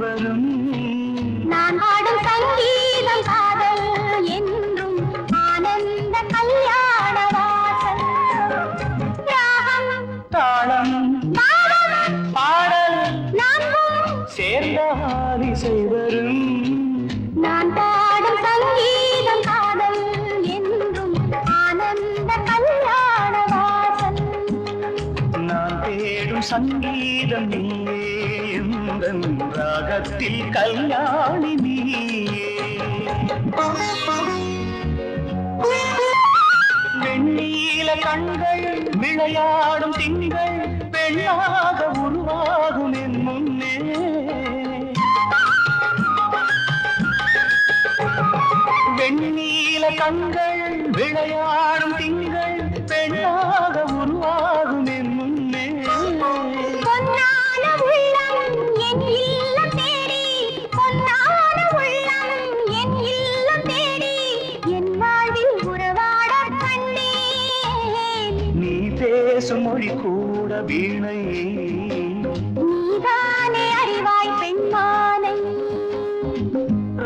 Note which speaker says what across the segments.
Speaker 1: வரும்.
Speaker 2: நான் பாடும் சங்கீதம் காதல் என்றும் ஆனந்த கல்யாண வாசல். ராகம்
Speaker 1: தாளம் பாடல்
Speaker 2: நாமும்
Speaker 1: சேர்ந்தால் இசை வரும்.
Speaker 2: நான் பாடும் சங்கீதம் காதல் என்றும் ஆனந்த கல்யாண வாசல்.
Speaker 1: நான் தேடும் சங்கீதம் நீயே, எந்தன் ராகத்தில் கல்யாணி நீயே. வெண்ணீல கண்கள் விளையாடும் திங்கள் பெண்ணாக உருவாகும் என் முன்னே. வெண்ணீல கண்கள் விளையாடும் திங்கள் பெண்ணாக உருவாகும் என் முன்னே.
Speaker 2: பொன்னான உள்ளம் என் இல்லம் தேடி, பொன்னான உள்ளம் என் இல்லம் தேடி, என் வாழ்வில் உறவாடக் கண்டேன்.
Speaker 1: நீ பேசும் மொழி கூட வீணை,
Speaker 2: நீதானே அறிவாய் பெண்மானை.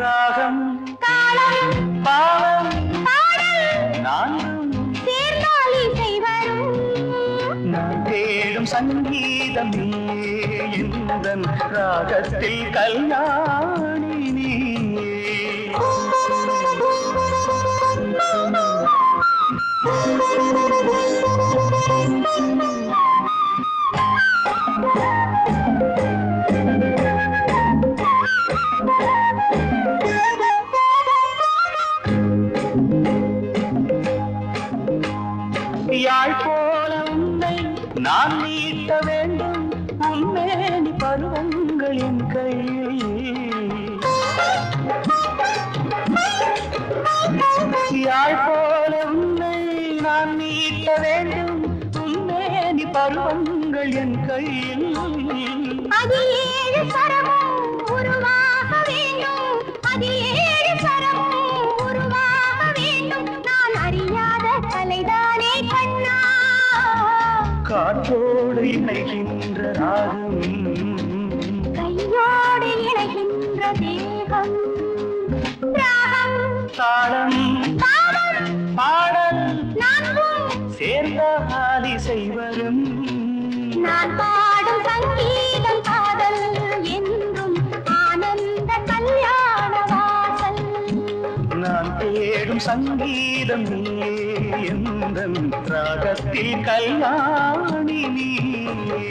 Speaker 1: ராகம்
Speaker 2: தாளம்
Speaker 1: பாவம்
Speaker 2: பாடல்
Speaker 1: நான்கும்
Speaker 2: சேர்ந்தால் இசை வரும்.
Speaker 1: நான் தேடும் சங்கீதம் நீயே, எந்தன் ராகத்தில் கல்யாணி நீயே. யாழ் போல உன்னை நான் நீட்ட வேண்டும், உன்மேனி பருவங்களின் கையில். யாழ் போல உன்னை நான் நீட்ட வேண்டும், உன்மேனி பருவங்கள் என் கையில்.
Speaker 2: அது ஏழு சரமும் உருவாக வேண்டும், அது ஏழு சரமும் உருவாக வேண்டும். நான் அறியாத கலைதானே கண்ணா.
Speaker 1: காற்றோடு இணைகின்ற ராகம்,
Speaker 2: கையோடு இணைகின்ற தேகம். ராகம்
Speaker 1: தாளம்
Speaker 2: பாவம்
Speaker 1: பாடல்
Speaker 2: நான்கும்
Speaker 1: சேர்ந்தால் இசை வரும்.
Speaker 2: நான் பாடும் சங்கீதம் காதல் என்றும் ஆனந்த கல்யாண வாசல்.
Speaker 1: நான் தேடும் சங்கீதம் நீயே, எந்தன் ராகத்தில் கல்யாணி நீயே.